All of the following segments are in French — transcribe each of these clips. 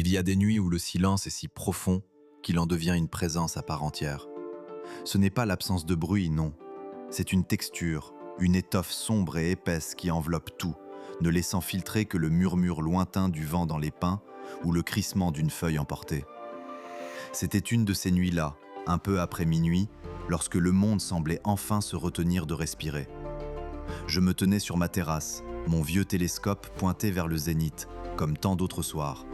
Il y a des nuits où le silence est si profond qu'il en devient une présence à part entière. Ce n'est pas l'absence de bruit, non. C'est une texture, une étoffe sombre et épaisse qui enveloppe tout, ne laissant filtrer que le murmure lointain du vent dans les pins ou le crissement d'une feuille emportée. C'était une de ces nuits-là, un peu après minuit, lorsque le monde semblait enfin se retenir de respirer. Je me tenais sur ma terrasse, mon vieux télescope pointé vers le zénith, comme tant d'autres soirs.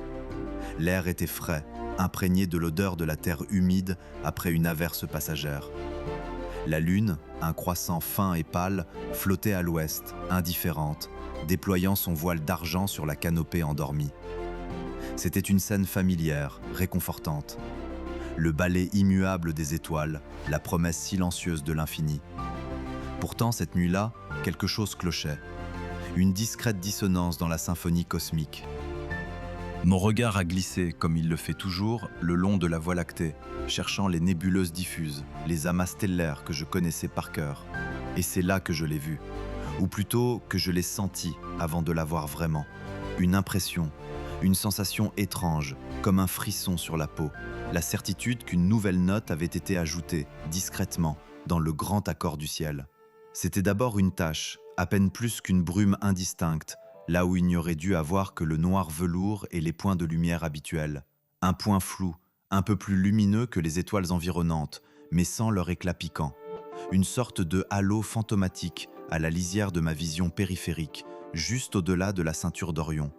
L'air était frais, imprégné de l'odeur de la terre humide après une averse passagère. La lune, un croissant fin et pâle, flottait à l'ouest, indifférente, déployant son voile d'argent sur la canopée endormie. C'était une scène familière, réconfortante. Le ballet immuable des étoiles, la promesse silencieuse de l'infini. Pourtant, cette nuit-là, quelque chose clochait. Une discrète dissonance dans la symphonie cosmique. Mon regard a glissé, comme il le fait toujours, le long de la Voie lactée, cherchant les nébuleuses diffuses, les amas stellaires que je connaissais par cœur. Et c'est là que je l'ai vu. Ou plutôt que je l'ai senti avant de la voir vraiment. Une impression, une sensation étrange, comme un frisson sur la peau. La certitude qu'une nouvelle note avait été ajoutée, discrètement, dans le grand accord du ciel. C'était d'abord une tache, à peine plus qu'une brume indistincte, là où il n'y aurait dû avoir que le noir velours et les points de lumière habituels. Un point flou, un peu plus lumineux que les étoiles environnantes, mais sans leur éclat piquant. Une sorte de halo fantomatique à la lisière de ma vision périphérique, juste au-delà de la ceinture d'Orion.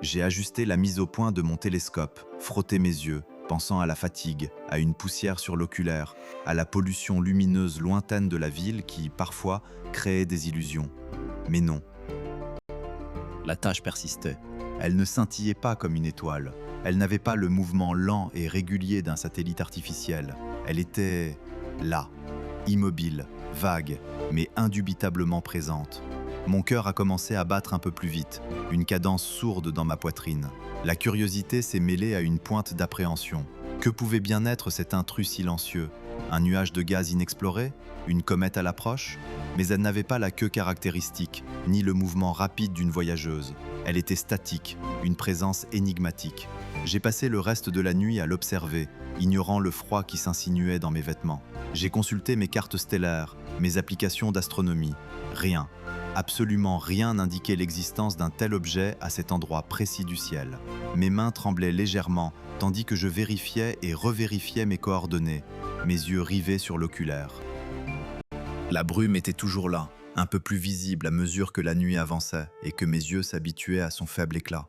J'ai ajusté la mise au point de mon télescope, frotté mes yeux, pensant à la fatigue, à une poussière sur l'oculaire, à la pollution lumineuse lointaine de la ville qui, parfois, créait des illusions. Mais non. La tache persistait. Elle ne scintillait pas comme une étoile. Elle n'avait pas le mouvement lent et régulier d'un satellite artificiel. Elle était là, immobile, vague, mais indubitablement présente. Mon cœur a commencé à battre un peu plus vite, une cadence sourde dans ma poitrine. La curiosité s'est mêlée à une pointe d'appréhension. Que pouvait bien être cet intrus silencieux? Un nuage de gaz inexploré? Une comète à l'approche? Mais elle n'avait pas la queue caractéristique, ni le mouvement rapide d'une voyageuse. Elle était statique, une présence énigmatique. J'ai passé le reste de la nuit à l'observer, ignorant le froid qui s'insinuait dans mes vêtements. J'ai consulté mes cartes stellaires, mes applications d'astronomie. Rien, absolument rien n'indiquait l'existence d'un tel objet à cet endroit précis du ciel. Mes mains tremblaient légèrement, tandis que je vérifiais et revérifiais mes coordonnées, mes yeux rivés sur l'oculaire. La brume était toujours là, un peu plus visible à mesure que la nuit avançait et que mes yeux s'habituaient à son faible éclat.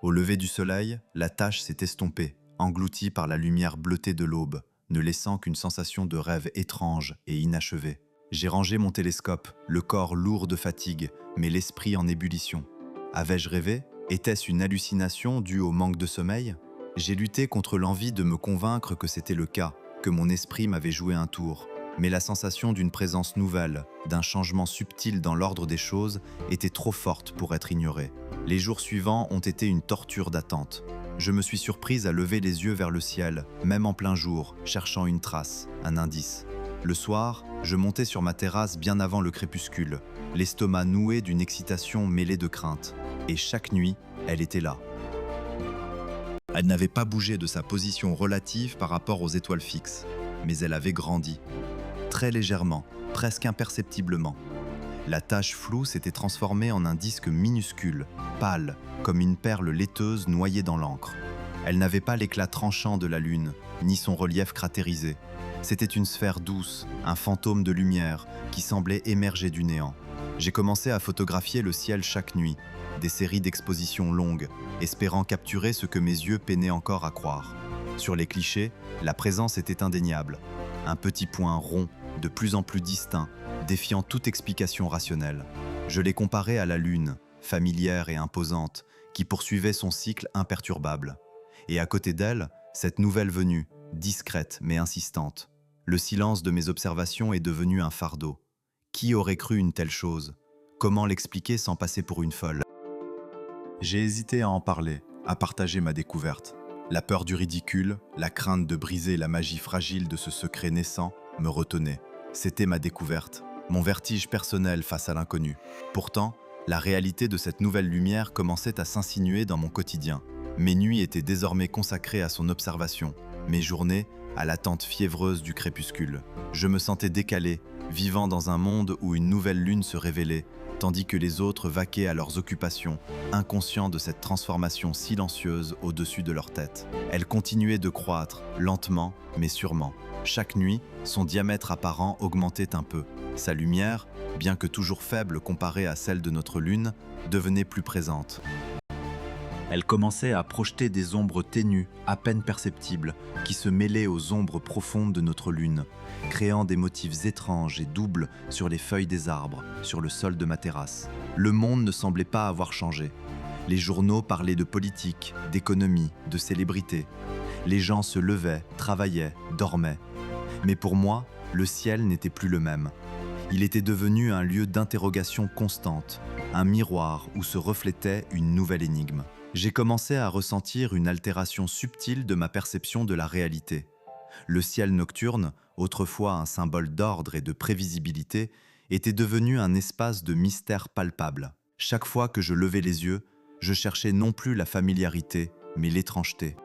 Au lever du soleil, la tache s'est estompée, engloutie par la lumière bleutée de l'aube, ne laissant qu'une sensation de rêve étrange et inachevé. J'ai rangé mon télescope, le corps lourd de fatigue, mais l'esprit en ébullition. Avais-je rêvé? Était-ce une hallucination due au manque de sommeil? J'ai lutté contre l'envie de me convaincre que c'était le cas, que mon esprit m'avait joué un tour. Mais la sensation d'une présence nouvelle, d'un changement subtil dans l'ordre des choses, était trop forte pour être ignorée. Les jours suivants ont été une torture d'attente. Je me suis surprise à lever les yeux vers le ciel, même en plein jour, cherchant une trace, un indice. Le soir, je montais sur ma terrasse bien avant le crépuscule, l'estomac noué d'une excitation mêlée de crainte. Et chaque nuit, elle était là. Elle n'avait pas bougé de sa position relative par rapport aux étoiles fixes, mais elle avait grandi. Très légèrement, presque imperceptiblement. La tache floue s'était transformée en un disque minuscule, pâle, comme une perle laiteuse noyée dans l'encre. Elle n'avait pas l'éclat tranchant de la lune, ni son relief cratérisé. C'était une sphère douce, un fantôme de lumière qui semblait émerger du néant. J'ai commencé à photographier le ciel chaque nuit, des séries d'expositions longues, espérant capturer ce que mes yeux peinaient encore à croire. Sur les clichés, la présence était indéniable. Un petit point rond, de plus en plus distinct, défiant toute explication rationnelle. Je l'ai comparé à la lune, familière et imposante, qui poursuivait son cycle imperturbable. Et à côté d'elle, cette nouvelle venue, discrète mais insistante. Le silence de mes observations est devenu un fardeau. Qui aurait cru une telle chose? Comment l'expliquer sans passer pour une folle? J'ai hésité à en parler, à partager ma découverte. La peur du ridicule, la crainte de briser la magie fragile de ce secret naissant me retenaient. C'était ma découverte, mon vertige personnel face à l'inconnu. Pourtant, la réalité de cette nouvelle lumière commençait à s'insinuer dans mon quotidien. Mes nuits étaient désormais consacrées à son observation, mes journées à l'attente fiévreuse du crépuscule. Je me sentais décalé, vivant dans un monde où une nouvelle lune se révélait, tandis que les autres vaquaient à leurs occupations, inconscients de cette transformation silencieuse au-dessus de leur tête. Elle continuait de croître, lentement mais sûrement. Chaque nuit, son diamètre apparent augmentait un peu. Sa lumière, bien que toujours faible comparée à celle de notre lune, devenait plus présente. Elle commençait à projeter des ombres ténues, à peine perceptibles, qui se mêlaient aux ombres profondes de notre lune, créant des motifs étranges et doubles sur les feuilles des arbres, sur le sol de ma terrasse. Le monde ne semblait pas avoir changé. Les journaux parlaient de politique, d'économie, de célébrité. Les gens se levaient, travaillaient, dormaient. Mais pour moi, le ciel n'était plus le même. Il était devenu un lieu d'interrogation constante, un miroir où se reflétait une nouvelle énigme. J'ai commencé à ressentir une altération subtile de ma perception de la réalité. Le ciel nocturne, autrefois un symbole d'ordre et de prévisibilité, était devenu un espace de mystère palpable. Chaque fois que je levais les yeux, je cherchais non plus la familiarité, mais l'étrangeté.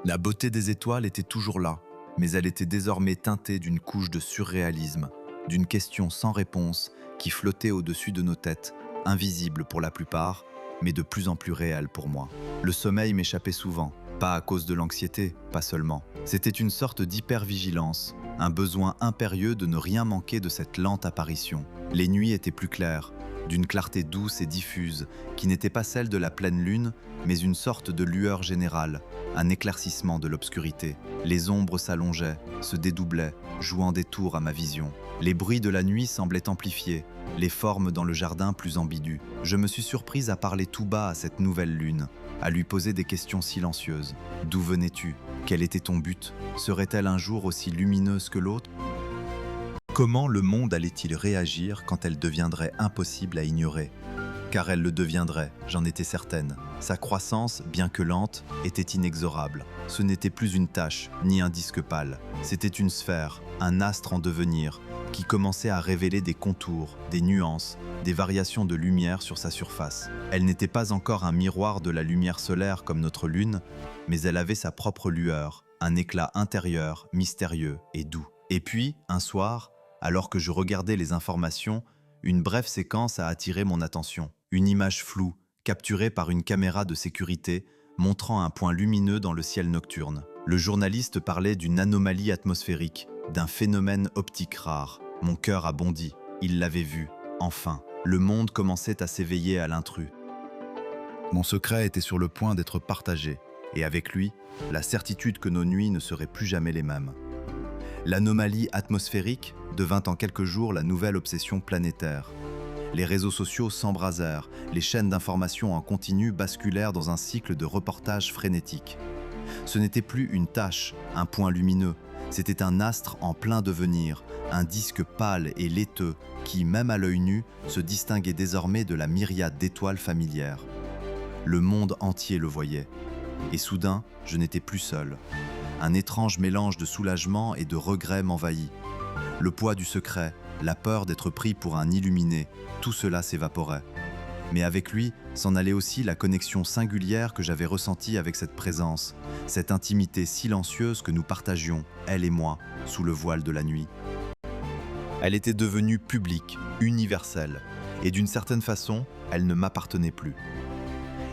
La beauté des étoiles était toujours là, mais elle était désormais teintée d'une couche de surréalisme, d'une question sans réponse qui flottait au-dessus de nos têtes, invisible pour la plupart, mais de plus en plus réelle pour moi. Le sommeil m'échappait souvent, pas à cause de l'anxiété, pas seulement. C'était une sorte d'hypervigilance, un besoin impérieux de ne rien manquer de cette lente apparition. Les nuits étaient plus claires, d'une clarté douce et diffuse, qui n'était pas celle de la pleine lune, mais une sorte de lueur générale, un éclaircissement de l'obscurité. Les ombres s'allongeaient, se dédoublaient, jouant des tours à ma vision. Les bruits de la nuit semblaient amplifiés, les formes dans le jardin plus ambiguës. Je me suis surprise à parler tout bas à cette nouvelle lune, à lui poser des questions silencieuses. D'où venais-tu? Quel était ton but? Serait-elle un jour aussi lumineuse que l'autre? Comment le monde allait-il réagir quand elle deviendrait impossible à ignorer? Car elle le deviendrait, j'en étais certaine. Sa croissance, bien que lente, était inexorable. Ce n'était plus une tache, ni un disque pâle. C'était une sphère, un astre en devenir, qui commençait à révéler des contours, des nuances, des variations de lumière sur sa surface. Elle n'était pas encore un miroir de la lumière solaire comme notre lune, mais elle avait sa propre lueur, un éclat intérieur, mystérieux et doux. Et puis, un soir, alors que je regardais les informations, une brève séquence a attiré mon attention. Une image floue, capturée par une caméra de sécurité, montrant un point lumineux dans le ciel nocturne. Le journaliste parlait d'une anomalie atmosphérique, d'un phénomène optique rare. Mon cœur a bondi. Il l'avait vu. Enfin, le monde commençait à s'éveiller à l'intrus. Mon secret était sur le point d'être partagé, et avec lui, la certitude que nos nuits ne seraient plus jamais les mêmes. L'anomalie atmosphérique devint en quelques jours la nouvelle obsession planétaire. Les réseaux sociaux s'embrasèrent, les chaînes d'information en continu basculèrent dans un cycle de reportages frénétiques. Ce n'était plus une tache, un point lumineux, c'était un astre en plein devenir, un disque pâle et laiteux qui, même à l'œil nu, se distinguait désormais de la myriade d'étoiles familières. Le monde entier le voyait. Et soudain, je n'étais plus seul. Un étrange mélange de soulagement et de regret m'envahit. Le poids du secret, la peur d'être pris pour un illuminé, tout cela s'évaporait. Mais avec lui, s'en allait aussi la connexion singulière que j'avais ressentie avec cette présence, cette intimité silencieuse que nous partagions, elle et moi, sous le voile de la nuit. Elle était devenue publique, universelle, et d'une certaine façon, elle ne m'appartenait plus.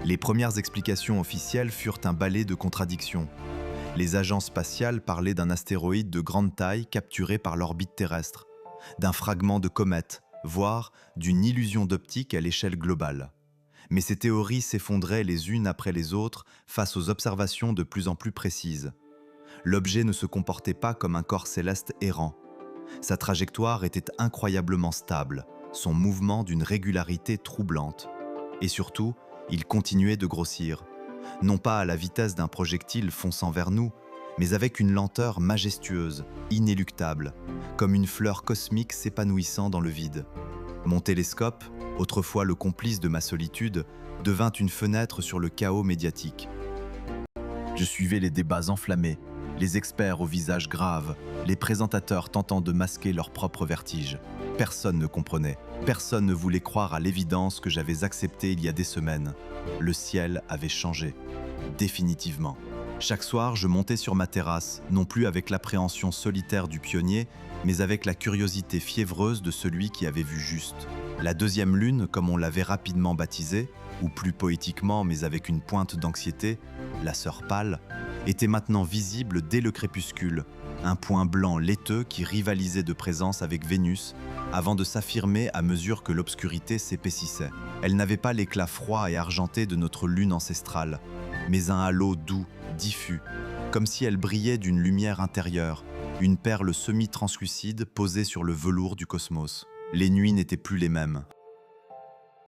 Les premières explications officielles furent un balai de contradictions. Les agences spatiales parlaient d'un astéroïde de grande taille capturé par l'orbite terrestre, d'un fragment de comète, voire d'une illusion d'optique à l'échelle globale. Mais ces théories s'effondraient les unes après les autres face aux observations de plus en plus précises. L'objet ne se comportait pas comme un corps céleste errant. Sa trajectoire était incroyablement stable, son mouvement d'une régularité troublante. Et surtout, il continuait de grossir, non pas à la vitesse d'un projectile fonçant vers nous, mais avec une lenteur majestueuse, inéluctable, comme une fleur cosmique s'épanouissant dans le vide. Mon télescope, autrefois le complice de ma solitude, devint une fenêtre sur le chaos médiatique. Je suivais les débats enflammés, les experts au visage grave, les présentateurs tentant de masquer leur propre vertige. Personne ne comprenait, personne ne voulait croire à l'évidence que j'avais acceptée il y a des semaines. Le ciel avait changé, définitivement. Chaque soir, je montais sur ma terrasse, non plus avec l'appréhension solitaire du pionnier, mais avec la curiosité fiévreuse de celui qui avait vu juste. La deuxième lune, comme on l'avait rapidement baptisée, ou plus poétiquement mais avec une pointe d'anxiété, la sœur pâle, était maintenant visible dès le crépuscule, un point blanc laiteux qui rivalisait de présence avec Vénus, avant de s'affirmer à mesure que l'obscurité s'épaississait. Elle n'avait pas l'éclat froid et argenté de notre lune ancestrale, mais un halo doux, diffus, comme si elle brillait d'une lumière intérieure, une perle semi-translucide posée sur le velours du cosmos. Les nuits n'étaient plus les mêmes.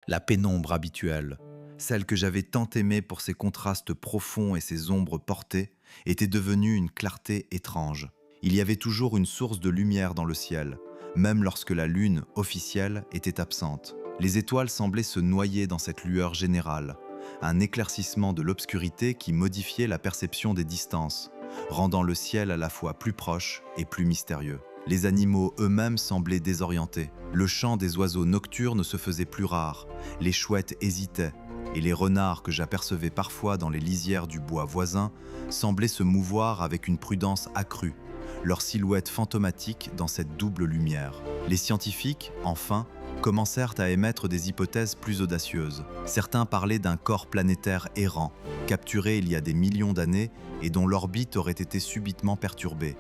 La pénombre habituelle, celle que j'avais tant aimée pour ses contrastes profonds et ses ombres portées, était devenue une clarté étrange. Il y avait toujours une source de lumière dans le ciel, même lorsque la lune, officielle, était absente. Les étoiles semblaient se noyer dans cette lueur générale, un éclaircissement de l'obscurité qui modifiait la perception des distances, rendant le ciel à la fois plus proche et plus mystérieux. Les animaux eux-mêmes semblaient désorientés. Le chant des oiseaux nocturnes se faisait plus rare, les chouettes hésitaient, et les renards que j'apercevais parfois dans les lisières du bois voisin semblaient se mouvoir avec une prudence accrue, leur silhouette fantomatique dans cette double lumière. Les scientifiques, enfin, commencèrent à émettre des hypothèses plus audacieuses. Certains parlaient d'un corps planétaire errant, capturé il y a des millions d'années et dont l'orbite aurait été subitement perturbée.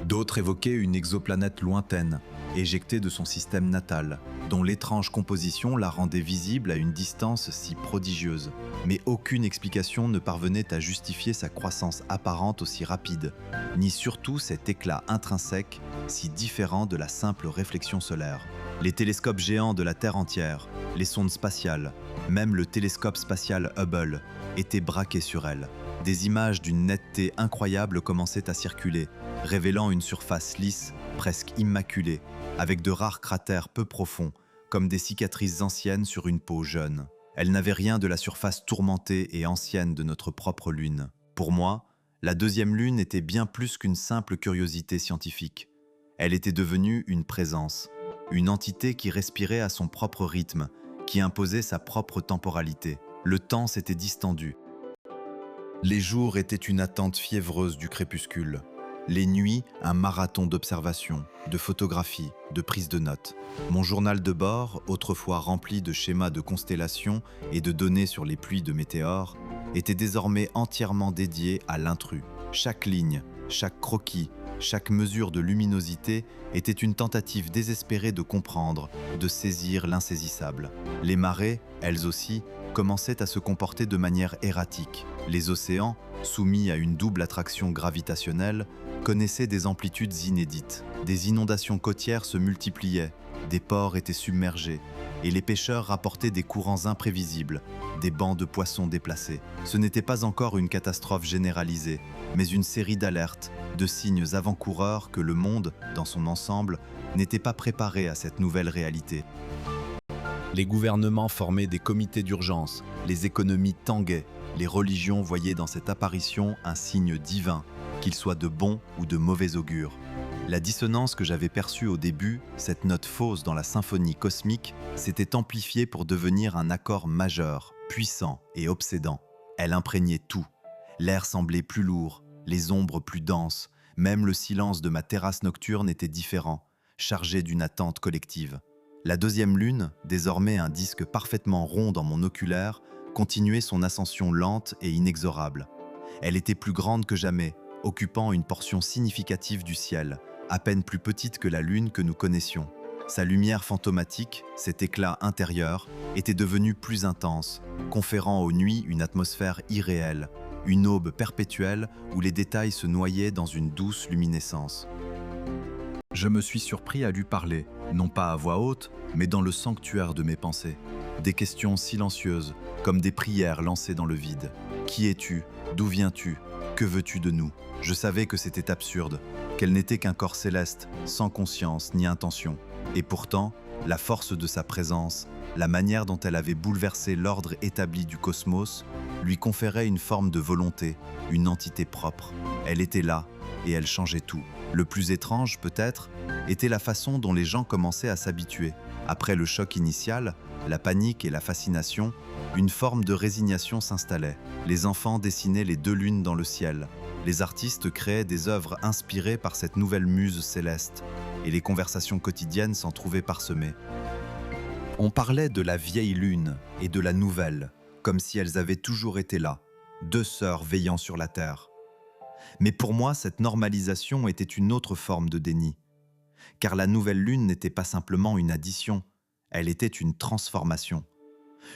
D'autres évoquaient une exoplanète lointaine, éjectée de son système natal, dont l'étrange composition la rendait visible à une distance si prodigieuse. Mais aucune explication ne parvenait à justifier sa croissance apparente aussi rapide, ni surtout cet éclat intrinsèque si différent de la simple réflexion solaire. Les télescopes géants de la Terre entière, les sondes spatiales, même le télescope spatial Hubble, étaient braqués sur elle. Des images d'une netteté incroyable commençaient à circuler, révélant une surface lisse, presque immaculée, avec de rares cratères peu profonds, comme des cicatrices anciennes sur une peau jeune. Elle n'avait rien de la surface tourmentée et ancienne de notre propre Lune. Pour moi, la deuxième Lune était bien plus qu'une simple curiosité scientifique. Elle était devenue une présence, une entité qui respirait à son propre rythme, qui imposait sa propre temporalité. Le temps s'était distendu. Les jours étaient une attente fiévreuse du crépuscule. Les nuits, un marathon d'observation, de photographie, de prise de notes. Mon journal de bord, autrefois rempli de schémas de constellations et de données sur les pluies de météores, était désormais entièrement dédié à l'intrus. Chaque ligne, chaque croquis, chaque mesure de luminosité était une tentative désespérée de comprendre, de saisir l'insaisissable. Les marées, elles aussi, commençaient à se comporter de manière erratique. Les océans, soumis à une double attraction gravitationnelle, connaissaient des amplitudes inédites. Des inondations côtières se multipliaient, des ports étaient submergés, et les pêcheurs rapportaient des courants imprévisibles, des bancs de poissons déplacés. Ce n'était pas encore une catastrophe généralisée, mais une série d'alertes, de signes avant-coureurs que le monde, dans son ensemble, n'était pas préparé à cette nouvelle réalité. Les gouvernements formaient des comités d'urgence, les économies tanguaient, les religions voyaient dans cette apparition un signe divin, qu'il soit de bon ou de mauvais augure. La dissonance que j'avais perçue au début, cette note fausse dans la symphonie cosmique, s'était amplifiée pour devenir un accord majeur, puissant et obsédant. Elle imprégnait tout. L'air semblait plus lourd, les ombres plus denses, même le silence de ma terrasse nocturne était différent, chargé d'une attente collective. La deuxième lune, désormais un disque parfaitement rond dans mon oculaire, continuait son ascension lente et inexorable. Elle était plus grande que jamais, occupant une portion significative du ciel, à peine plus petite que la lune que nous connaissions. Sa lumière fantomatique, cet éclat intérieur, était devenu plus intense, conférant aux nuits une atmosphère irréelle, une aube perpétuelle où les détails se noyaient dans une douce luminescence. Je me suis surpris à lui parler, non pas à voix haute, mais dans le sanctuaire de mes pensées. Des questions silencieuses, comme des prières lancées dans le vide. Qui es-tu? D'où viens-tu? Que veux-tu de nous? Je savais que c'était absurde, qu'elle n'était qu'un corps céleste, sans conscience ni intention. Et pourtant, la force de sa présence, la manière dont elle avait bouleversé l'ordre établi du cosmos, lui conférait une forme de volonté, une entité propre. Elle était là, et elle changeait tout. Le plus étrange, peut-être, était la façon dont les gens commençaient à s'habituer. Après le choc initial, la panique et la fascination, une forme de résignation s'installait. Les enfants dessinaient les deux lunes dans le ciel. Les artistes créaient des œuvres inspirées par cette nouvelle muse céleste, et les conversations quotidiennes s'en trouvaient parsemées. On parlait de la vieille lune et de la nouvelle, comme si elles avaient toujours été là, deux sœurs veillant sur la terre. Mais pour moi, cette normalisation était une autre forme de déni. Car la nouvelle lune n'était pas simplement une addition, elle était une transformation.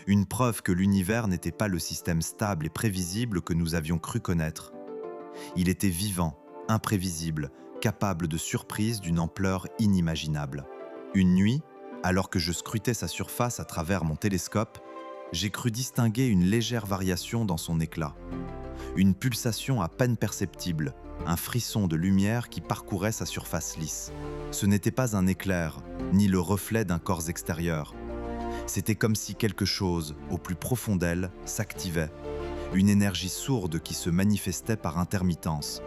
Une preuve que l'univers n'était pas le système stable et prévisible que nous avions cru connaître. Il était vivant, imprévisible, capable de surprises d'une ampleur inimaginable. Une nuit, alors que je scrutais sa surface à travers mon télescope, j'ai cru distinguer une légère variation dans son éclat. Une pulsation à peine perceptible, un frisson de lumière qui parcourait sa surface lisse. Ce n'était pas un éclair, ni le reflet d'un corps extérieur. C'était comme si quelque chose, au plus profond d'elle, s'activait. Une énergie sourde qui se manifestait par intermittence.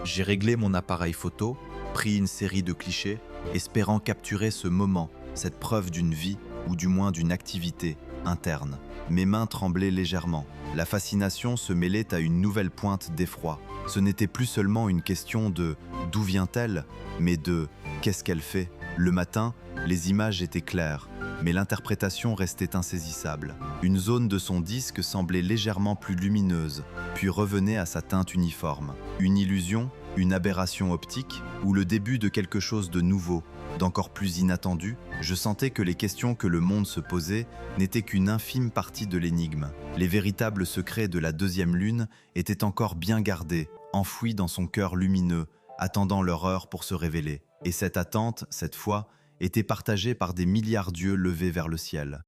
J'ai réglé mon appareil photo, pris une série de clichés, espérant capturer ce moment, cette preuve d'une vie, ou du moins d'une activité, interne. Mes mains tremblaient légèrement. La fascination se mêlait à une nouvelle pointe d'effroi. Ce n'était plus seulement une question de « d'où vient-elle ?», mais de « qu'est-ce qu'elle fait ?» Le matin, les images étaient claires, mais l'interprétation restait insaisissable. Une zone de son disque semblait légèrement plus lumineuse, puis revenait à sa teinte uniforme. Une illusion, une aberration optique, ou le début de quelque chose de nouveau, d'encore plus inattendu? Je sentais que les questions que le monde se posait n'étaient qu'une infime partie de l'énigme. Les véritables secrets de la deuxième lune étaient encore bien gardés, enfouis dans son cœur lumineux, attendant leur heure pour se révéler. Et cette attente, cette fois, était partagée par des milliards d'yeux levés vers le ciel.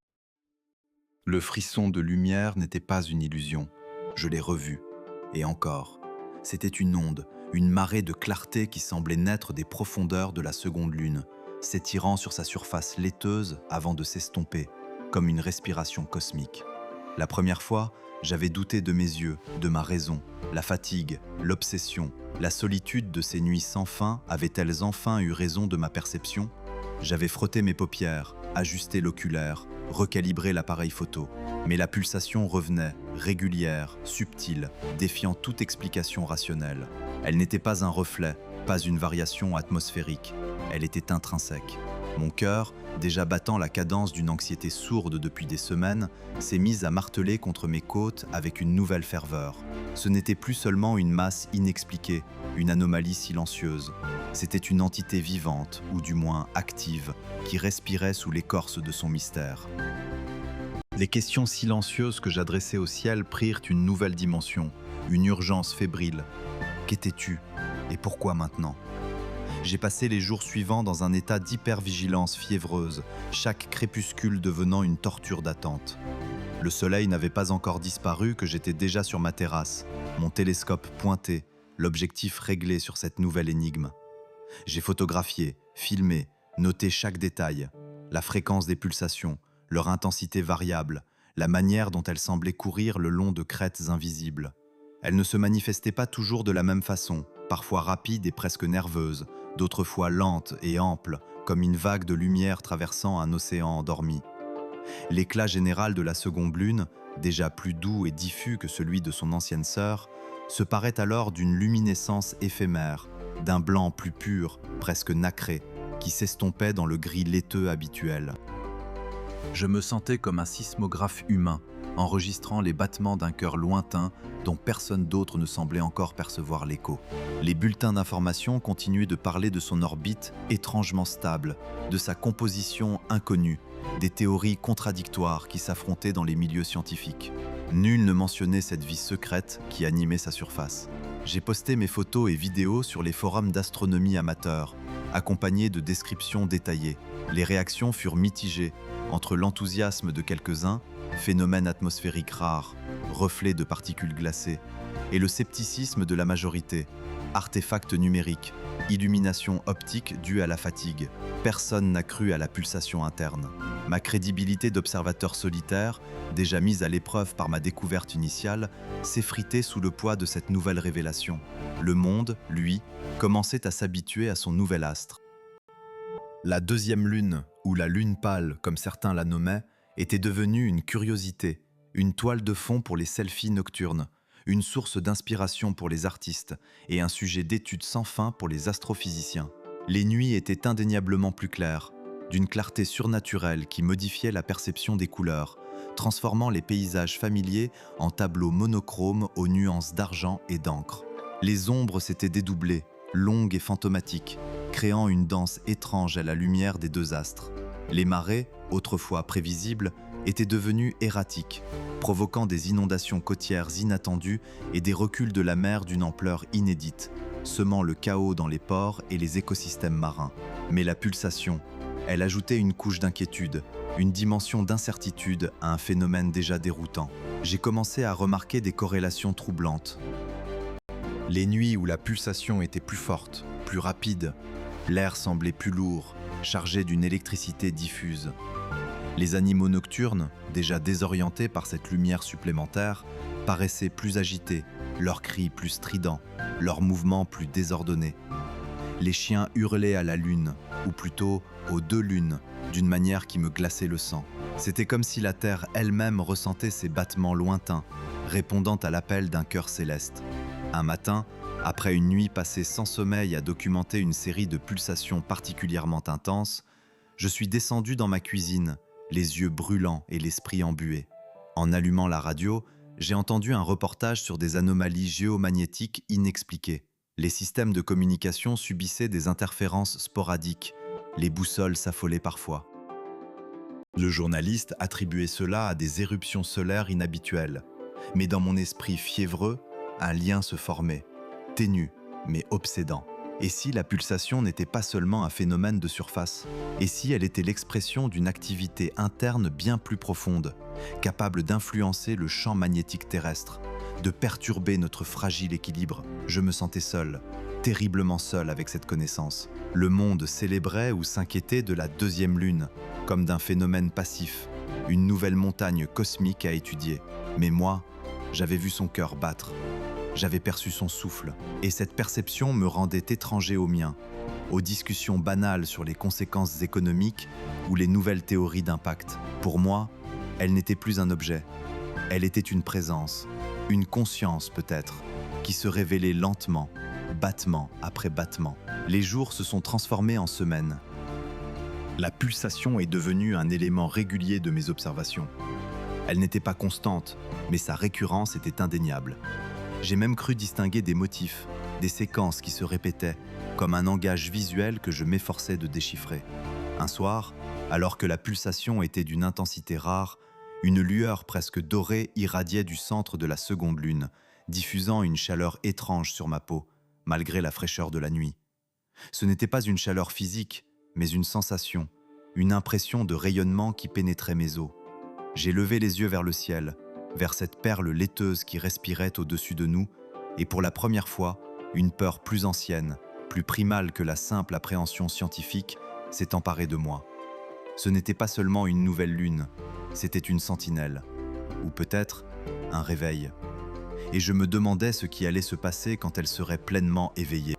Le frisson de lumière n'était pas une illusion. Je l'ai revu. Et encore. C'était une onde, une marée de clarté qui semblait naître des profondeurs de la seconde lune, s'étirant sur sa surface laiteuse avant de s'estomper, comme une respiration cosmique. La première fois, j'avais douté de mes yeux, de ma raison. La fatigue, l'obsession, la solitude de ces nuits sans fin avaient-elles enfin eu raison de ma perception? J'avais frotté mes paupières, ajusté l'oculaire, recalibré l'appareil photo. Mais la pulsation revenait, régulière, subtile, défiant toute explication rationnelle. Elle n'était pas un reflet, pas une variation atmosphérique. Elle était intrinsèque. Mon cœur, déjà battant la cadence d'une anxiété sourde depuis des semaines, s'est mis à marteler contre mes côtes avec une nouvelle ferveur. Ce n'était plus seulement une masse inexpliquée, une anomalie silencieuse. C'était une entité vivante, ou du moins active, qui respirait sous l'écorce de son mystère. Les questions silencieuses que j'adressais au ciel prirent une nouvelle dimension, une urgence fébrile. Qu'étais-tu? Et pourquoi maintenant? J'ai passé les jours suivants dans un état d'hypervigilance fiévreuse, chaque crépuscule devenant une torture d'attente. Le soleil n'avait pas encore disparu que j'étais déjà sur ma terrasse, mon télescope pointé, l'objectif réglé sur cette nouvelle énigme. J'ai photographié, filmé, noté chaque détail, la fréquence des pulsations, leur intensité variable, la manière dont elles semblaient courir le long de crêtes invisibles. Elles ne se manifestaient pas toujours de la même façon, parfois rapides et presque nerveuses, d'autres fois lentes et amples, comme une vague de lumière traversant un océan endormi. L'éclat général de la seconde lune, déjà plus doux et diffus que celui de son ancienne sœur, se parait alors d'une luminescence éphémère, d'un blanc plus pur, presque nacré, qui s'estompait dans le gris laiteux habituel. Je me sentais comme un sismographe humain, enregistrant les battements d'un cœur lointain dont personne d'autre ne semblait encore percevoir l'écho. Les bulletins d'information continuaient de parler de son orbite étrangement stable, de sa composition inconnue, des théories contradictoires qui s'affrontaient dans les milieux scientifiques. Nul ne mentionnait cette vie secrète qui animait sa surface. J'ai posté mes photos et vidéos sur les forums d'astronomie amateurs, accompagnés de descriptions détaillées. Les réactions furent mitigées, entre l'enthousiasme de quelques-uns, phénomène atmosphérique rare, reflet de particules glacées, et le scepticisme de la majorité, artefact numérique, illumination optique due à la fatigue. Personne n'a cru à la pulsation interne. Ma crédibilité d'observateur solitaire, déjà mise à l'épreuve par ma découverte initiale, s'effritait sous le poids de cette nouvelle révélation. Le monde, lui, commençait à s'habituer à son nouvel astre. La deuxième lune, ou la lune pâle, comme certains la nommaient, était devenue une curiosité, une toile de fond pour les selfies nocturnes, une source d'inspiration pour les artistes et un sujet d'étude sans fin pour les astrophysiciens. Les nuits étaient indéniablement plus claires, d'une clarté surnaturelle qui modifiait la perception des couleurs, transformant les paysages familiers en tableaux monochromes aux nuances d'argent et d'encre. Les ombres s'étaient dédoublées, longues et fantomatiques, créant une danse étrange à la lumière des deux astres. Les marées, autrefois prévisibles, étaient devenues erratiques, provoquant des inondations côtières inattendues et des reculs de la mer d'une ampleur inédite, semant le chaos dans les ports et les écosystèmes marins. Mais la pulsation, elle ajoutait une couche d'inquiétude, une dimension d'incertitude à un phénomène déjà déroutant. J'ai commencé à remarquer des corrélations troublantes. Les nuits où la pulsation était plus forte, plus rapide, l'air semblait plus lourd, chargé d'une électricité diffuse. Les animaux nocturnes, déjà désorientés par cette lumière supplémentaire, paraissaient plus agités, leurs cris plus stridents, leurs mouvements plus désordonnés. Les chiens hurlaient à la lune, ou plutôt aux deux lunes, d'une manière qui me glaçait le sang. C'était comme si la Terre elle-même ressentait ces battements lointains, répondant à l'appel d'un cœur céleste. Un matin, après une nuit passée sans sommeil à documenter une série de pulsations particulièrement intenses, je suis descendu dans ma cuisine, les yeux brûlants et l'esprit embué. En allumant la radio, j'ai entendu un reportage sur des anomalies géomagnétiques inexpliquées. Les systèmes de communication subissaient des interférences sporadiques. Les boussoles s'affolaient parfois. Le journaliste attribuait cela à des éruptions solaires inhabituelles. Mais dans mon esprit fiévreux, un lien se formait, ténu, mais obsédant. Et si la pulsation n'était pas seulement un phénomène de surface? Et si elle était l'expression d'une activité interne bien plus profonde, capable d'influencer le champ magnétique terrestre, de perturber notre fragile équilibre? Je me sentais seul, terriblement seul avec cette connaissance. Le monde célébrait ou s'inquiétait de la deuxième lune, comme d'un phénomène passif, une nouvelle montagne cosmique à étudier. Mais moi, j'avais vu son cœur battre. J'avais perçu son souffle, et cette perception me rendait étranger au mien, aux discussions banales sur les conséquences économiques ou les nouvelles théories d'impact. Pour moi, elle n'était plus un objet, elle était une présence, une conscience peut-être, qui se révélait lentement, battement après battement. Les jours se sont transformés en semaines. La pulsation est devenue un élément régulier de mes observations. Elle n'était pas constante, mais sa récurrence était indéniable. J'ai même cru distinguer des motifs, des séquences qui se répétaient, comme un langage visuel que je m'efforçais de déchiffrer. Un soir, alors que la pulsation était d'une intensité rare, une lueur presque dorée irradiait du centre de la seconde lune, diffusant une chaleur étrange sur ma peau, malgré la fraîcheur de la nuit. Ce n'était pas une chaleur physique, mais une sensation, une impression de rayonnement qui pénétrait mes os. J'ai levé les yeux vers le ciel, vers cette perle laiteuse qui respirait au-dessus de nous, et pour la première fois, une peur plus ancienne, plus primale que la simple appréhension scientifique, s'est emparée de moi. Ce n'était pas seulement une nouvelle lune, c'était une sentinelle, ou peut-être un réveil. Et je me demandais ce qui allait se passer quand elle serait pleinement éveillée.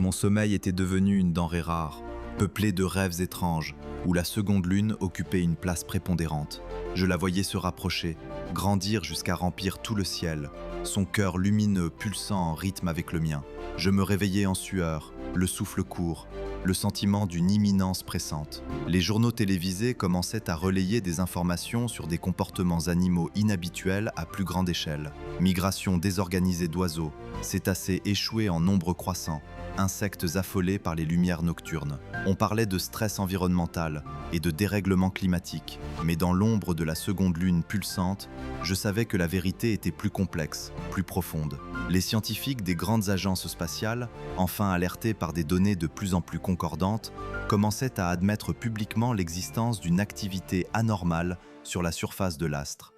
Mon sommeil était devenu une denrée rare, peuplée de rêves étranges, où la seconde lune occupait une place prépondérante. Je la voyais se rapprocher, grandir jusqu'à remplir tout le ciel, son cœur lumineux pulsant en rythme avec le mien. Je me réveillais en sueur, le souffle court, le sentiment d'une imminence pressante. Les journaux télévisés commençaient à relayer des informations sur des comportements animaux inhabituels à plus grande échelle. Migration désorganisée d'oiseaux, cétacés échoués en nombre croissant, insectes affolés par les lumières nocturnes. On parlait de stress environnemental et de dérèglement climatique, mais dans l'ombre de la seconde lune pulsante, je savais que la vérité était plus complexe, plus profonde. Les scientifiques des grandes agences spatiales, enfin alertés par des données de plus en plus concordantes, commençaient à admettre publiquement l'existence d'une activité anormale sur la surface de l'astre.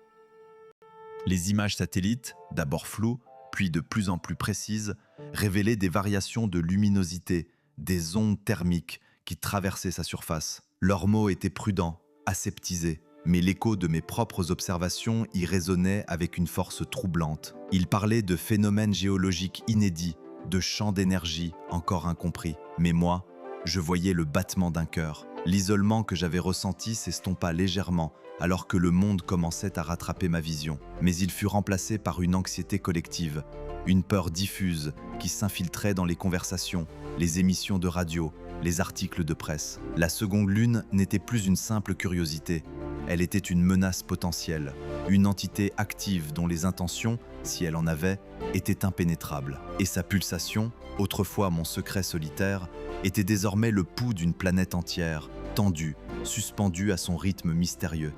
Les images satellites, d'abord floues, puis de plus en plus précises, révélaient des variations de luminosité, des ondes thermiques qui traversaient sa surface. Leurs mots étaient prudents, aseptisés, mais l'écho de mes propres observations y résonnait avec une force troublante. Ils parlaient de phénomènes géologiques inédits, de champs d'énergie encore incompris. Mais moi, je voyais le battement d'un cœur. L'isolement que j'avais ressenti s'estompa légèrement alors que le monde commençait à rattraper ma vision. Mais il fut remplacé par une anxiété collective, une peur diffuse qui s'infiltrait dans les conversations, les émissions de radio, les articles de presse. La seconde lune n'était plus une simple curiosité, elle était une menace potentielle, une entité active dont les intentions, si elle en avait, étaient impénétrables. Et sa pulsation, autrefois mon secret solitaire, était désormais le pouls d'une planète entière, tendue, suspendue à son rythme mystérieux.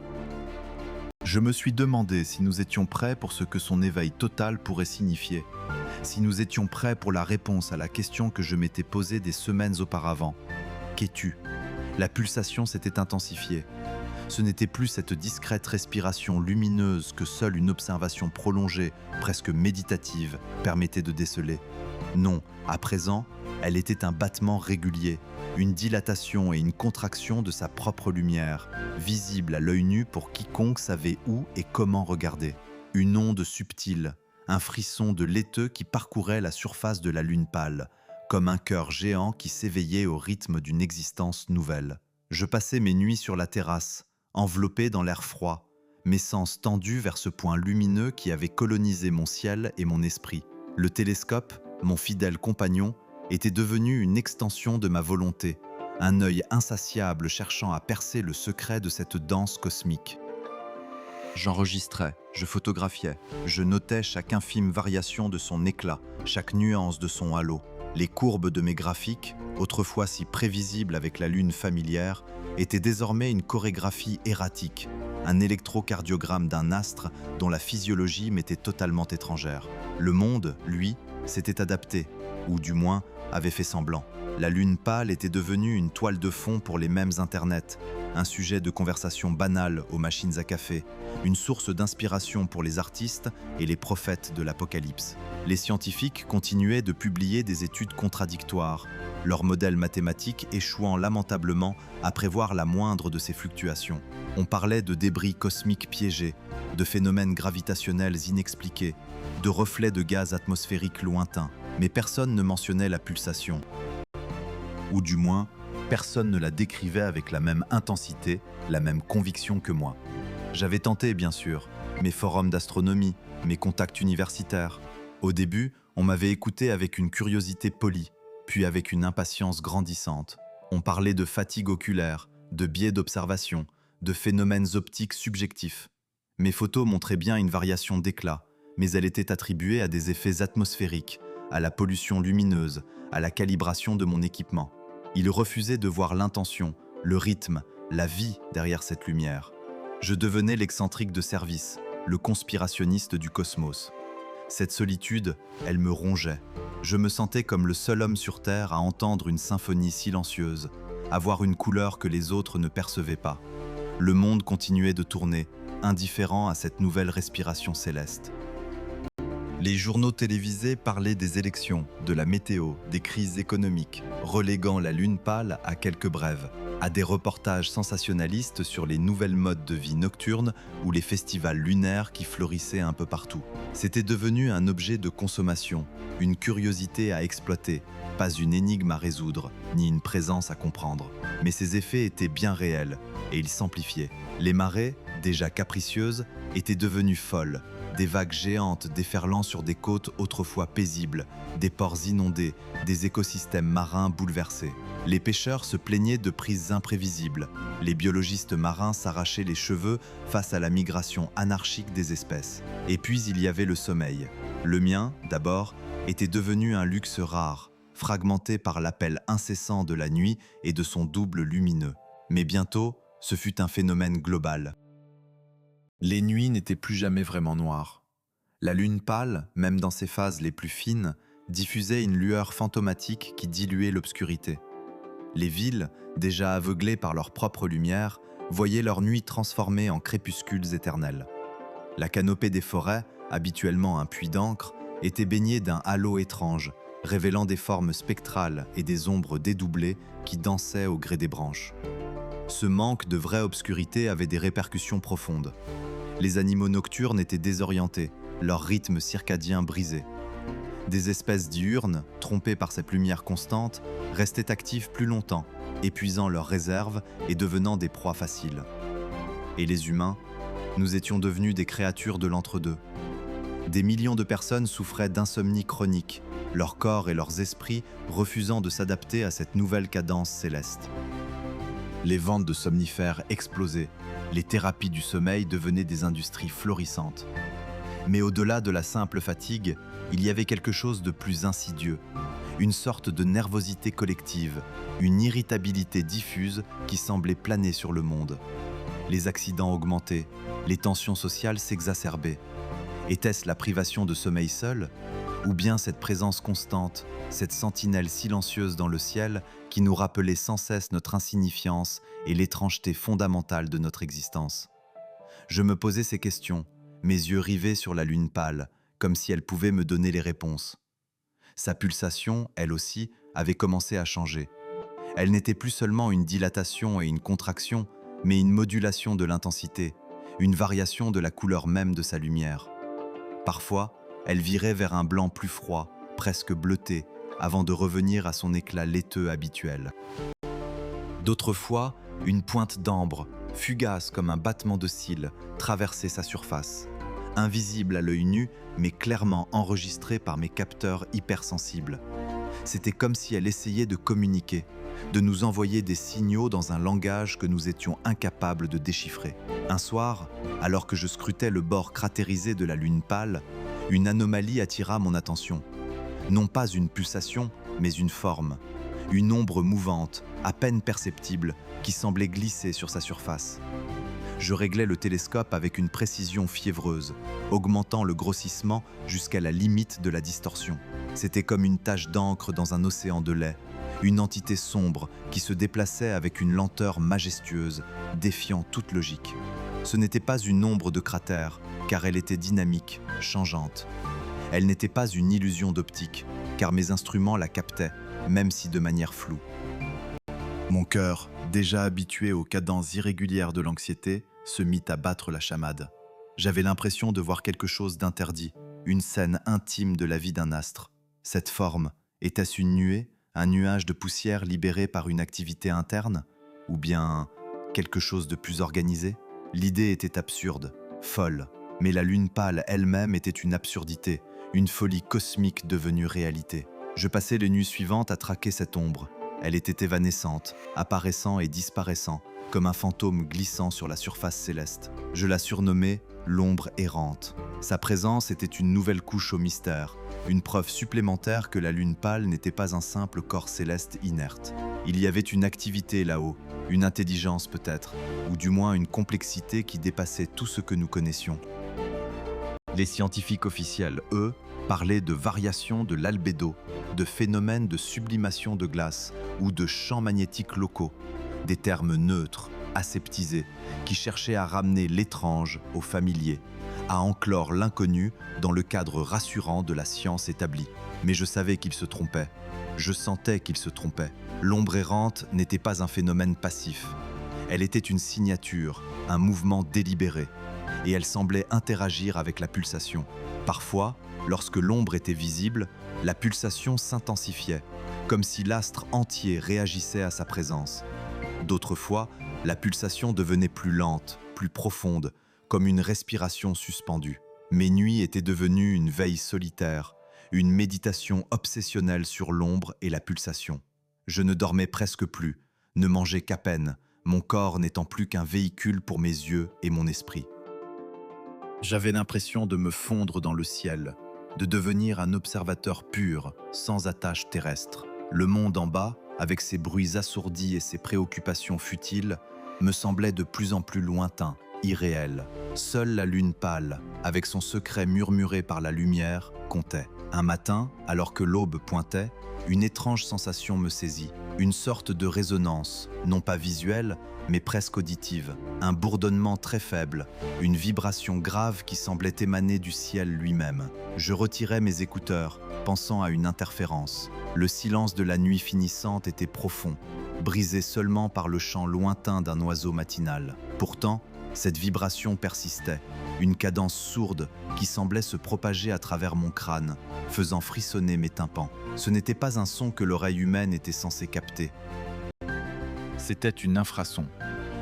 Je me suis demandé si nous étions prêts pour ce que son éveil total pourrait signifier, si nous étions prêts pour la réponse à la question que je m'étais posée des semaines auparavant. Qu'es-tu ? La pulsation s'était intensifiée. Ce n'était plus cette discrète respiration lumineuse que seule une observation prolongée, presque méditative, permettait de déceler. Non, à présent, elle était un battement régulier, une dilatation et une contraction de sa propre lumière, visible à l'œil nu pour quiconque savait où et comment regarder. Une onde subtile, un frisson de laiteux qui parcourait la surface de la lune pâle, comme un cœur géant qui s'éveillait au rythme d'une existence nouvelle. Je passais mes nuits sur la terrasse, enveloppé dans l'air froid, mes sens tendus vers ce point lumineux qui avait colonisé mon ciel et mon esprit. Le télescope, mon fidèle compagnon, était devenu une extension de ma volonté, un œil insatiable cherchant à percer le secret de cette danse cosmique. J'enregistrais, je photographiais, je notais chaque infime variation de son éclat, chaque nuance de son halo. Les courbes de mes graphiques, autrefois si prévisibles avec la lune familière, étaient désormais une chorégraphie erratique, un électrocardiogramme d'un astre dont la physiologie m'était totalement étrangère. Le monde, lui, s'était adapté, ou du moins avait fait semblant. La lune pâle était devenue une toile de fond pour les mêmes internets, un sujet de conversation banal aux machines à café, une source d'inspiration pour les artistes et les prophètes de l'apocalypse. Les scientifiques continuaient de publier des études contradictoires, leurs modèles mathématiques échouant lamentablement à prévoir la moindre de ces fluctuations. On parlait de débris cosmiques piégés, de phénomènes gravitationnels inexpliqués, de reflets de gaz atmosphériques lointains, mais personne ne mentionnait la pulsation. Ou du moins, personne ne la décrivait avec la même intensité, la même conviction que moi. J'avais tenté, bien sûr, mes forums d'astronomie, mes contacts universitaires. Au début, on m'avait écouté avec une curiosité polie, puis avec une impatience grandissante. On parlait de fatigue oculaire, de biais d'observation, de phénomènes optiques subjectifs. Mes photos montraient bien une variation d'éclat, mais elle était attribuée à des effets atmosphériques, à la pollution lumineuse, à la calibration de mon équipement. Ils refusaient de voir l'intention, le rythme, la vie derrière cette lumière. Je devenais l'excentrique de service, le conspirationniste du cosmos. Cette solitude, elle me rongeait. Je me sentais comme le seul homme sur Terre à entendre une symphonie silencieuse, à voir une couleur que les autres ne percevaient pas. Le monde continuait de tourner, indifférent à cette nouvelle respiration céleste. Les journaux télévisés parlaient des élections, de la météo, des crises économiques, reléguant la lune pâle à quelques brèves, à des reportages sensationnalistes sur les nouvelles modes de vie nocturnes ou les festivals lunaires qui fleurissaient un peu partout. C'était devenu un objet de consommation, une curiosité à exploiter, pas une énigme à résoudre, ni une présence à comprendre. Mais ces effets étaient bien réels, et ils s'amplifiaient. Les marées, déjà capricieuses, étaient devenues folles, des vagues géantes déferlant sur des côtes autrefois paisibles, des ports inondés, des écosystèmes marins bouleversés. Les pêcheurs se plaignaient de prises imprévisibles. Les biologistes marins s'arrachaient les cheveux face à la migration anarchique des espèces. Et puis il y avait le sommeil. Le mien, d'abord, était devenu un luxe rare, fragmenté par l'appel incessant de la nuit et de son double lumineux. Mais bientôt, ce fut un phénomène global. Les nuits n'étaient plus jamais vraiment noires. La lune pâle, même dans ses phases les plus fines, diffusait une lueur fantomatique qui diluait l'obscurité. Les villes, déjà aveuglées par leur propre lumière, voyaient leur nuit transformée en crépuscules éternels. La canopée des forêts, habituellement un puits d'encre, était baignée d'un halo étrange, révélant des formes spectrales et des ombres dédoublées qui dansaient au gré des branches. Ce manque de vraie obscurité avait des répercussions profondes. Les animaux nocturnes étaient désorientés, leur rythme circadien brisé. Des espèces diurnes, trompées par cette lumière constante, restaient actives plus longtemps, épuisant leurs réserves et devenant des proies faciles. Et les humains, nous étions devenus des créatures de l'entre-deux. Des millions de personnes souffraient d'insomnie chronique, leur corps et leurs esprits refusant de s'adapter à cette nouvelle cadence céleste. Les ventes de somnifères explosaient, les thérapies du sommeil devenaient des industries florissantes. Mais au-delà de la simple fatigue, il y avait quelque chose de plus insidieux, une sorte de nervosité collective, une irritabilité diffuse qui semblait planer sur le monde. Les accidents augmentaient, les tensions sociales s'exacerbaient. Était-ce la privation de sommeil seule, ou bien cette présence constante, cette sentinelle silencieuse dans le ciel qui nous rappelait sans cesse notre insignifiance et l'étrangeté fondamentale de notre existence? Je me posais ces questions, mes yeux rivés sur la lune pâle, comme si elle pouvait me donner les réponses. Sa pulsation, elle aussi, avait commencé à changer. Elle n'était plus seulement une dilatation et une contraction, mais une modulation de l'intensité, une variation de la couleur même de sa lumière. Parfois, elle virait vers un blanc plus froid, presque bleuté, avant de revenir à son éclat laiteux habituel. D'autres fois, une pointe d'ambre, fugace comme un battement de cils, traversait sa surface. Invisible à l'œil nu, mais clairement enregistrée par mes capteurs hypersensibles. C'était comme si elle essayait de communiquer, de nous envoyer des signaux dans un langage que nous étions incapables de déchiffrer. Un soir, alors que je scrutais le bord cratérisé de la lune pâle, une anomalie attira mon attention. Non pas une pulsation, mais une forme. Une ombre mouvante, à peine perceptible, qui semblait glisser sur sa surface. Je réglais le télescope avec une précision fiévreuse, augmentant le grossissement jusqu'à la limite de la distorsion. C'était comme une tache d'encre dans un océan de lait, une entité sombre qui se déplaçait avec une lenteur majestueuse, défiant toute logique. Ce n'était pas une ombre de cratère, car elle était dynamique, changeante. Elle n'était pas une illusion d'optique, car mes instruments la captaient, même si de manière floue. Mon cœur, déjà habitué aux cadences irrégulières de l'anxiété, se mit à battre la chamade. J'avais l'impression de voir quelque chose d'interdit, une scène intime de la vie d'un astre. Cette forme, était-ce une nuée, un nuage de poussière libéré par une activité interne, ou bien quelque chose de plus organisé? L'idée était absurde, folle, mais la lune pâle elle-même était une absurdité, une folie cosmique devenue réalité. Je passais les nuits suivantes à traquer cette ombre. Elle était évanescente, apparaissant et disparaissant, comme un fantôme glissant sur la surface céleste. Je la surnommais l'ombre errante. Sa présence était une nouvelle couche au mystère, une preuve supplémentaire que la lune pâle n'était pas un simple corps céleste inerte. Il y avait une activité là-haut, une intelligence peut-être, ou du moins une complexité qui dépassait tout ce que nous connaissions. Les scientifiques officiels, eux, parlaient de variation de l'albédo, de phénomènes de sublimation de glace ou de champs magnétiques locaux, des termes neutres, aseptisés, qui cherchaient à ramener l'étrange au familier, à enclore l'inconnu dans le cadre rassurant de la science établie. Mais je savais qu'ils se trompaient. Je sentais qu'ils se trompaient. L'ombre errante n'était pas un phénomène passif. Elle était une signature, un mouvement délibéré. Et elle semblait interagir avec la pulsation. Parfois, lorsque l'ombre était visible, la pulsation s'intensifiait, comme si l'astre entier réagissait à sa présence. D'autres fois, la pulsation devenait plus lente, plus profonde, comme une respiration suspendue. Mes nuits étaient devenues une veille solitaire, une méditation obsessionnelle sur l'ombre et la pulsation. Je ne dormais presque plus, ne mangeais qu'à peine, mon corps n'étant plus qu'un véhicule pour mes yeux et mon esprit. J'avais l'impression de me fondre dans le ciel, de devenir un observateur pur, sans attache terrestre. Le monde en bas, avec ses bruits assourdis et ses préoccupations futiles, me semblait de plus en plus lointain, irréel. Seule la lune pâle, avec son secret murmuré par la lumière, comptait. Un matin, alors que l'aube pointait, une étrange sensation me saisit, Une sorte de résonance, non pas visuelle, mais presque auditive. Un bourdonnement très faible, une vibration grave qui semblait émaner du ciel lui-même. Je retirai mes écouteurs, pensant à une interférence. Le silence de la nuit finissante était profond, brisé seulement par le chant lointain d'un oiseau matinal. Pourtant, cette vibration persistait, une cadence sourde qui semblait se propager à travers mon crâne, faisant frissonner mes tympans. Ce n'était pas un son que l'oreille humaine était censée capter. C'était une infrason,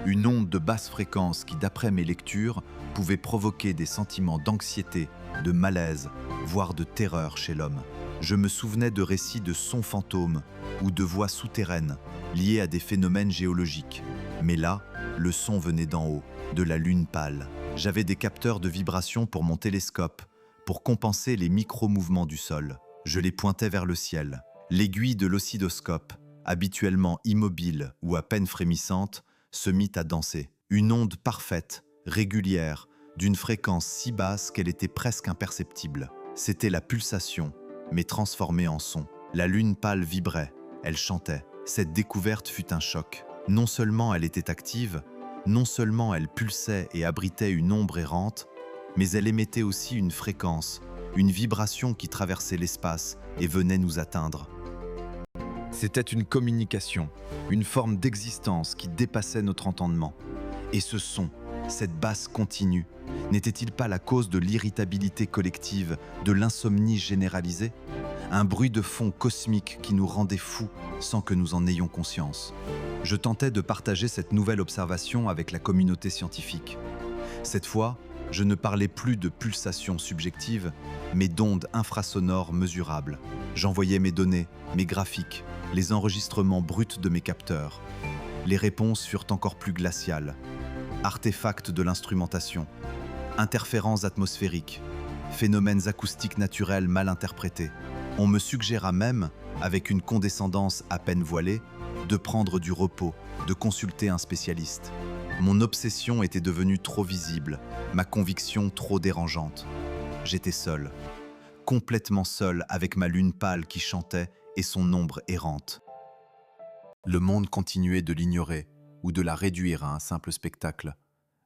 une onde de basse fréquence qui, d'après mes lectures, pouvait provoquer des sentiments d'anxiété, de malaise, voire de terreur chez l'homme. Je me souvenais de récits de sons fantômes ou de voix souterraines liées à des phénomènes géologiques. Mais là, le son venait d'en haut, de la lune pâle. J'avais des capteurs de vibration pour mon télescope, pour compenser les micro-mouvements du sol. Je les pointais vers le ciel. L'aiguille de l'oscilloscope, habituellement immobile ou à peine frémissante, se mit à danser. Une onde parfaite, régulière, d'une fréquence si basse qu'elle était presque imperceptible. C'était la pulsation, mais transformée en son. La lune pâle vibrait, elle chantait. Cette découverte fut un choc. Non seulement elle était active, non seulement elle pulsait et abritait une ombre errante, mais elle émettait aussi une fréquence, une vibration qui traversait l'espace et venait nous atteindre. C'était une communication, une forme d'existence qui dépassait notre entendement. Et ce son, cette basse continue, n'était-il pas la cause de l'irritabilité collective, de l'insomnie généralisée ? Un bruit de fond cosmique qui nous rendait fous sans que nous en ayons conscience. Je tentais de partager cette nouvelle observation avec la communauté scientifique. Cette fois, je ne parlais plus de pulsations subjectives, mais d'ondes infrasonores mesurables. J'envoyais mes données, mes graphiques, les enregistrements bruts de mes capteurs. Les réponses furent encore plus glaciales. Artefacts de l'instrumentation, interférences atmosphériques, phénomènes acoustiques naturels mal interprétés. On me suggéra même, avec une condescendance à peine voilée, de prendre du repos, de consulter un spécialiste. Mon obsession était devenue trop visible, ma conviction trop dérangeante. J'étais seul, complètement seul avec ma lune pâle qui chantait et son ombre errante. Le monde continuait de l'ignorer ou de la réduire à un simple spectacle.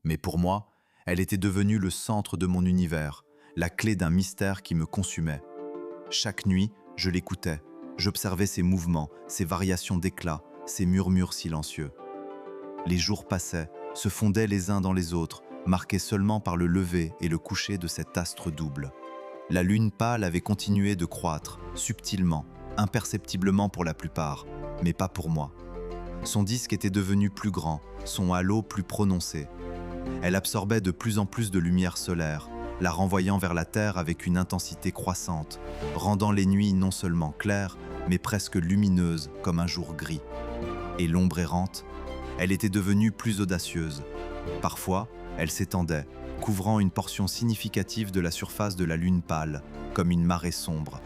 Mais pour moi, elle était devenue le centre de mon univers, la clé d'un mystère qui me consumait. Chaque nuit, je l'écoutais, j'observais ses mouvements, ses variations d'éclat, ses murmures silencieux. Les jours passaient, se fondaient les uns dans les autres, marqués seulement par le lever et le coucher de cet astre double. La lune pâle avait continué de croître, subtilement, imperceptiblement pour la plupart, mais pas pour moi. Son disque était devenu plus grand, son halo plus prononcé. Elle absorbait de plus en plus de lumière solaire, la renvoyant vers la Terre avec une intensité croissante, rendant les nuits non seulement claires, mais presque lumineuses comme un jour gris. Et l'ombre errante, elle était devenue plus audacieuse. Parfois, elle s'étendait, couvrant une portion significative de la surface de la lune pâle, comme une marée sombre.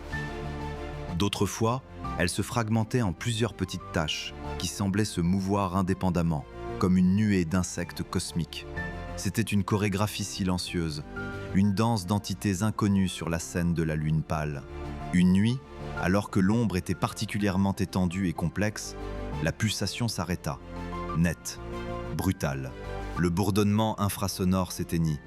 D'autres fois, elle se fragmentait en plusieurs petites taches, qui semblaient se mouvoir indépendamment, comme une nuée d'insectes cosmiques. C'était une chorégraphie silencieuse, une danse d'entités inconnues sur la scène de la lune pâle. Une nuit, alors que l'ombre était particulièrement étendue et complexe, la pulsation s'arrêta, nette, brutale. Le bourdonnement infrasonore s'éteignit.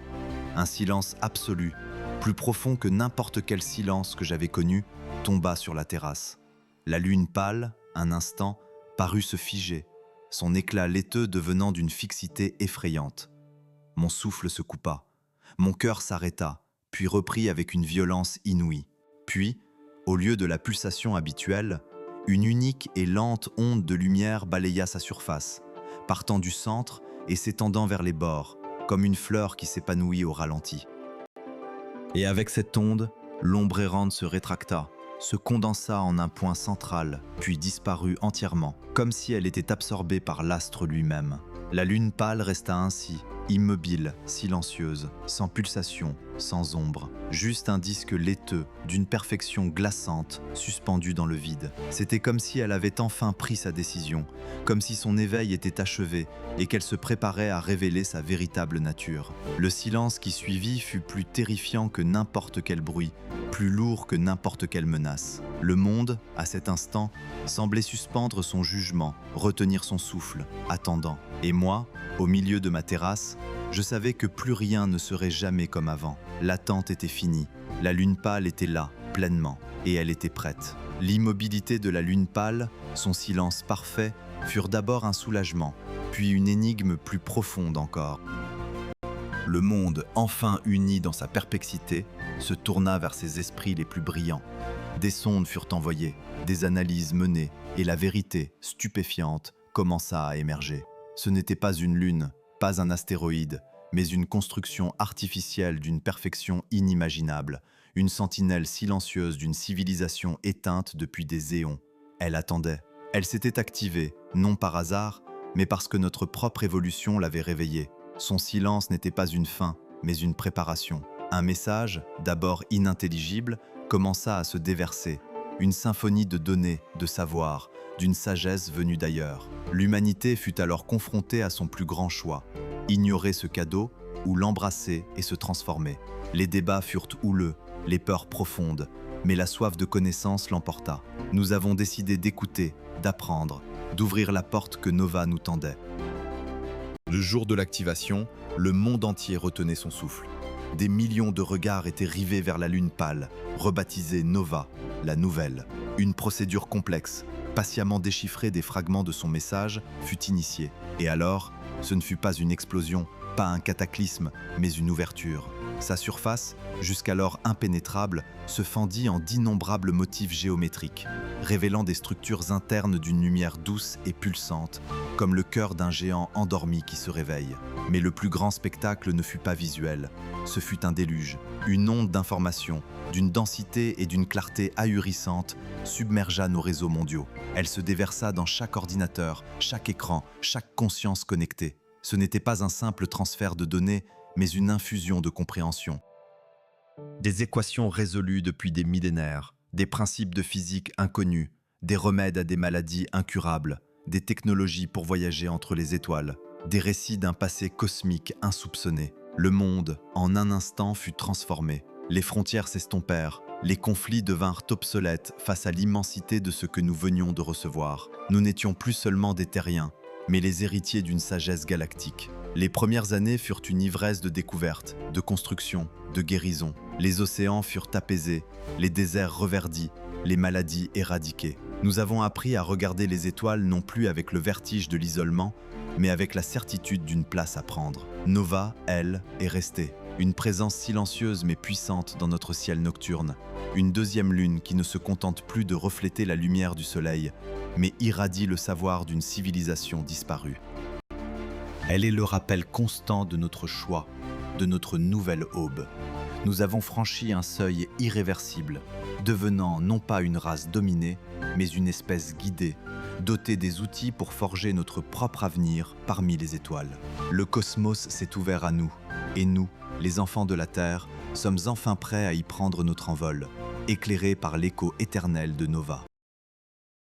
Un silence absolu, plus profond que n'importe quel silence que j'avais connu, tomba sur la terrasse. La lune pâle, un instant, parut se figer, son éclat laiteux devenant d'une fixité effrayante. Mon souffle se coupa. Mon cœur s'arrêta, puis reprit avec une violence inouïe. Puis, au lieu de la pulsation habituelle, une unique et lente onde de lumière balaya sa surface, partant du centre et s'étendant vers les bords, comme une fleur qui s'épanouit au ralenti. Et avec cette onde, l'ombre errante se rétracta, se condensa en un point central, puis disparut entièrement, comme si elle était absorbée par l'astre lui-même. La lune pâle resta ainsi, immobile, silencieuse, sans pulsation, sans ombre. Juste un disque laiteux, d'une perfection glaçante, suspendu dans le vide. C'était comme si elle avait enfin pris sa décision, comme si son éveil était achevé et qu'elle se préparait à révéler sa véritable nature. Le silence qui suivit fut plus terrifiant que n'importe quel bruit, plus lourd que n'importe quelle menace. Le monde, à cet instant, semblait suspendre son jugement, retenir son souffle, attendant. Et moi, au milieu de ma terrasse, je savais que plus rien ne serait jamais comme avant. L'attente était finie, la lune pâle était là, pleinement, et elle était prête. L'immobilité de la lune pâle, son silence parfait, furent d'abord un soulagement, puis une énigme plus profonde encore. Le monde, enfin uni dans sa perplexité, se tourna vers ses esprits les plus brillants. Des sondes furent envoyées, des analyses menées, et la vérité, stupéfiante, commença à émerger. Ce n'était pas une lune, pas un astéroïde, mais une construction artificielle d'une perfection inimaginable, une sentinelle silencieuse d'une civilisation éteinte depuis des éons. Elle attendait. Elle s'était activée, non par hasard, mais parce que notre propre évolution l'avait réveillée. Son silence n'était pas une fin, mais une préparation. Un message, d'abord inintelligible, commença à se déverser. Une symphonie de données, de savoir, d'une sagesse venue d'ailleurs. L'humanité fut alors confrontée à son plus grand choix. Ignorer ce cadeau ou l'embrasser et se transformer. Les débats furent houleux, les peurs profondes, mais la soif de connaissance l'emporta. Nous avons décidé d'écouter, d'apprendre, d'ouvrir la porte que Nova nous tendait. Le jour de l'activation, le monde entier retenait son souffle. Des millions de regards étaient rivés vers la lune pâle, rebaptisée Nova, la nouvelle. Une procédure complexe, patiemment déchiffrée des fragments de son message, fut initiée. Et alors, ce ne fut pas une explosion, pas un cataclysme, mais une ouverture. Sa surface, jusqu'alors impénétrable, se fendit en d'innombrables motifs géométriques, révélant des structures internes d'une lumière douce et pulsante, comme le cœur d'un géant endormi qui se réveille. Mais le plus grand spectacle ne fut pas visuel, ce fut un déluge, une onde d'information, d'une densité et d'une clarté ahurissantes, submergea nos réseaux mondiaux. Elle se déversa dans chaque ordinateur, chaque écran, chaque conscience connectée. Ce n'était pas un simple transfert de données, mais une infusion de compréhension. Des équations résolues depuis des millénaires, des principes de physique inconnus, des remèdes à des maladies incurables, des technologies pour voyager entre les étoiles, des récits d'un passé cosmique insoupçonné. Le monde, en un instant, fut transformé. Les frontières s'estompèrent, les conflits devinrent obsolètes face à l'immensité de ce que nous venions de recevoir. Nous n'étions plus seulement des terriens, mais les héritiers d'une sagesse galactique. Les premières années furent une ivresse de découverte, de construction, de guérison. Les océans furent apaisés, les déserts reverdis, les maladies éradiquées. Nous avons appris à regarder les étoiles non plus avec le vertige de l'isolement, mais avec la certitude d'une place à prendre. Nova, elle, est restée. Une présence silencieuse mais puissante dans notre ciel nocturne. Une deuxième lune qui ne se contente plus de refléter la lumière du soleil, mais irradie le savoir d'une civilisation disparue. Elle est le rappel constant de notre choix, de notre nouvelle aube. Nous avons franchi un seuil irréversible, devenant non pas une race dominée, mais une espèce guidée, dotée des outils pour forger notre propre avenir parmi les étoiles. Le cosmos s'est ouvert à nous, et nous, les enfants de la Terre, sommes enfin prêts à y prendre notre envol, éclairés par l'écho éternel de Nova.